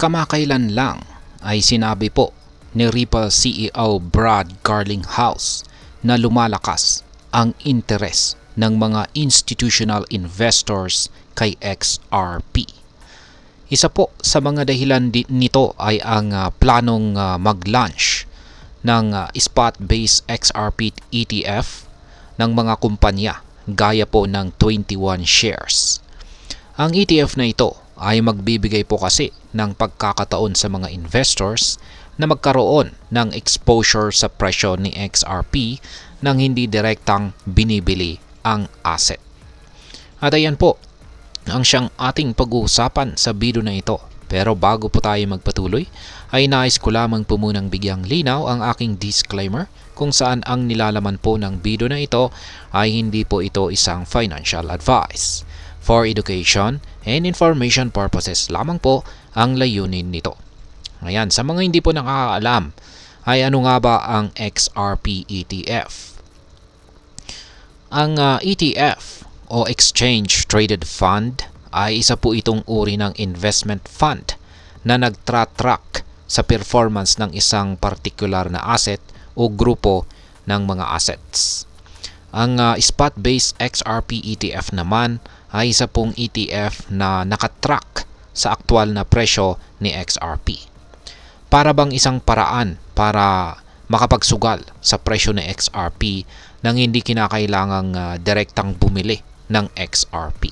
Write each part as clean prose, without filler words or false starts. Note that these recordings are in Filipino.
Kamakailan lang ay sinabi po ni Ripple CEO Brad Garlinghouse na lumalakas ang interes ng mga institutional investors kay XRP. Isa po sa mga dahilan nito ay ang planong mag-launch ng spot-based XRP ETF ng mga kumpanya gaya po ng 21 shares. Ang ETF na ito ay magbibigay po kasi ng pagkakataon sa mga investors na magkaroon ng exposure sa presyo ni XRP nang hindi direktang binibili ang asset. At ayan po ang siyang ating pag-uusapan sa video na ito. Pero bago po tayo magpatuloy, ay nais ko lamang po munang bigyang linaw ang aking disclaimer kung saan ang nilalaman po ng video na ito ay hindi po ito isang financial advice. For education and information purposes lamang po ang layunin nito. Ayan, sa mga hindi po nakakaalam, ay ano nga ba ang XRP ETF? Ang ETF o Exchange Traded Fund ay isa po itong uri ng investment fund na nagtra-track sa performance ng isang particular na asset o grupo ng mga assets. Ang spot-based XRP ETF naman ay isa pong ETF na nakatrack sa aktual na presyo ni XRP. Para bang isang paraan para makapagsugal sa presyo ni XRP nang hindi kinakailangang direktang bumili ng XRP.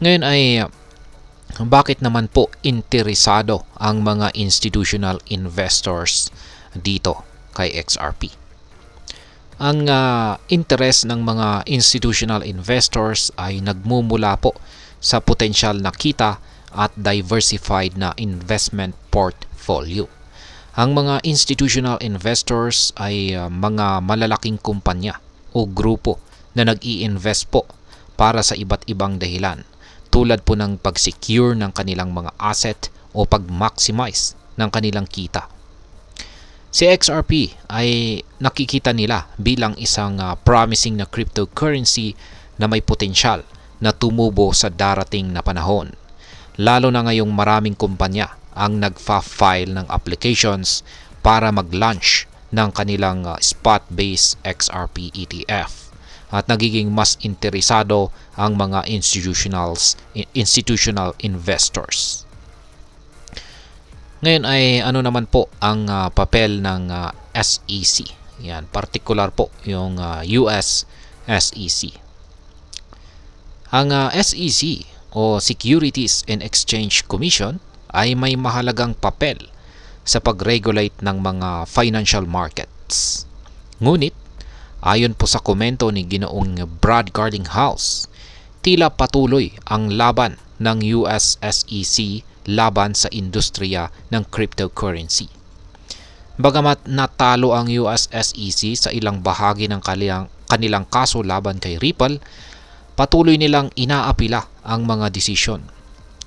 Ngayon ay bakit naman po interesado ang mga institutional investors dito kay XRP? Ang interest ng mga institutional investors ay nagmumula po sa potensyal na kita at diversified na investment portfolio. Ang mga institutional investors ay mga malalaking kumpanya o grupo na nag-i-invest po para sa iba't ibang dahilan, tulad po ng pag-secure ng kanilang mga asset o pag-maximize ng kanilang kita. Si XRP ay nakikita nila bilang isang promising na cryptocurrency na may potensyal na tumubo sa darating na panahon. Lalo na ngayong maraming kumpanya ang nagfa-file ng applications para mag-launch ng kanilang spot-based XRP ETF. At nagiging mas interesado ang mga institutional investors. Ngayon ay ano naman po ang papel ng SEC. Yan, particular po yung US SEC. Ang SEC o Securities and Exchange Commission ay may mahalagang papel sa pag-regulate ng mga financial markets. Ngunit ayon po sa komento ni Ginoong Brad Garlinghouse, tila patuloy ang laban ng US SEC laban sa industriya ng cryptocurrency. Bagamat natalo ang US SEC sa ilang bahagi ng kanilang kaso laban kay Ripple, patuloy nilang inaapila ang mga desisyon.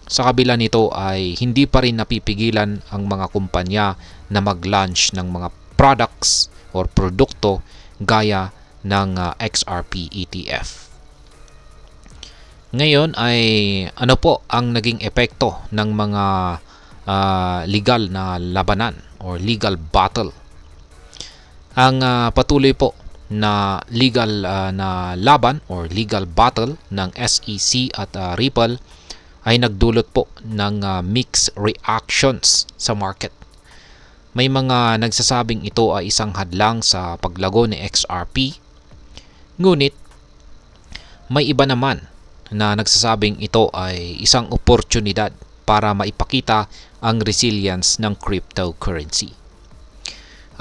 Sa kabila nito ay hindi pa rin napipigilan ang mga kumpanya na mag-launch ng mga products or produkto gaya ng XRP ETF. Ngayon ay ano po ang naging epekto ng mga legal na labanan or legal battle. Ang patuloy po na legal na laban or legal battle ng SEC at Ripple ay nagdulot po ng mixed reactions sa market. May mga nagsasabing ito ay isang hadlang sa paglago ni XRP. Ngunit may iba naman na nagsasabing ito ay isang oportunidad para maipakita ang resilience ng cryptocurrency.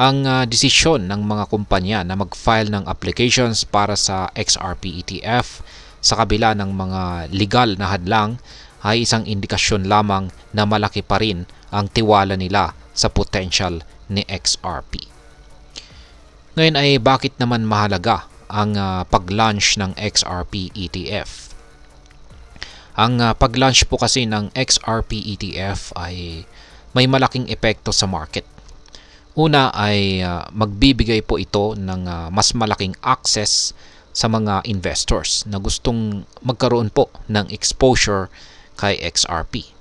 Ang desisyon ng mga kumpanya na mag-file ng applications para sa XRP ETF sa kabila ng mga legal na hadlang ay isang indikasyon lamang na malaki pa rin ang tiwala nila sa potential ni XRP. Ngayon ay bakit naman mahalaga ang pag-launch ng XRP ETF? Ang pag-launch po kasi ng XRP ETF ay may malaking epekto sa market. Una ay magbibigay po ito ng mas malaking access sa mga investors na gustong magkaroon po ng exposure kay XRP.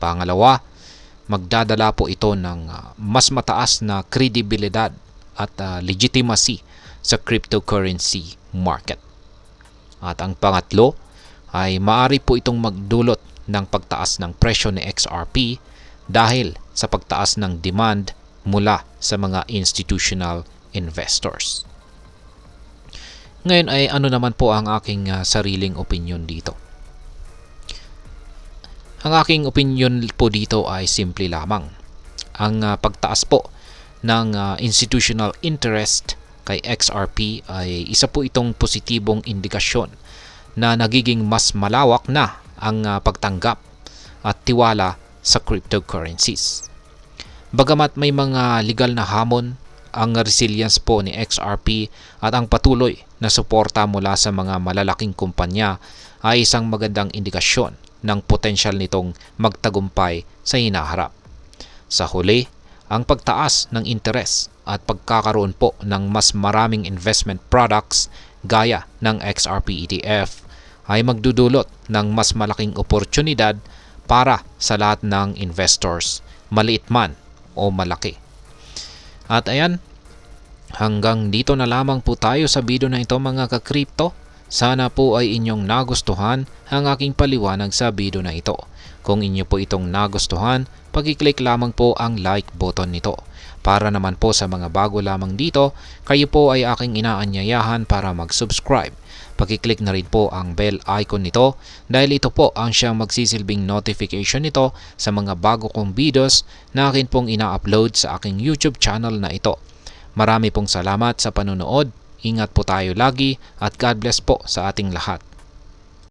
Pangalawa, magdadala po ito ng mas mataas na kredibilidad at legitimacy sa cryptocurrency market. At ang pangatlo ay maaari po itong magdulot ng pagtaas ng presyo ni XRP dahil sa pagtaas ng demand mula sa mga institutional investors. Ngayon ay ano naman po ang aking sariling opinion dito? Ang aking opinion po dito ay simple lamang. Ang pagtaas po ng institutional interest kay XRP ay isa po itong positibong indikasyon na nagiging mas malawak na ang pagtanggap at tiwala sa cryptocurrencies. Bagamat may mga legal na hamon, ang resilience po ni XRP at ang patuloy na suporta mula sa mga malalaking kumpanya ay isang magandang indikasyon ng potensyal nitong magtagumpay sa hinaharap. Sa huli, ang pagtaas ng interes at pagkakaroon po ng mas maraming investment products gaya ng XRP ETF ay magdudulot ng mas malaking oportunidad para sa lahat ng investors, maliit man o malaki. At ayan, hanggang dito na lamang po tayo sa video na ito mga ka-crypto. Sana po ay inyong nagustuhan ang aking paliwanag sa video na ito. Kung inyo po itong nagustuhan, pag-click lamang po ang like button nito. Para naman po sa mga bago lamang dito, kayo po ay aking inaanyayahan para mag-subscribe. Pag-click na rin po ang bell icon nito dahil ito po ang siyang magsisilbing notification nito sa mga bago kong videos na akin pong ina-upload sa aking YouTube channel na ito. Marami pong salamat sa panonood. Ingat po tayo lagi at God bless po sa ating lahat.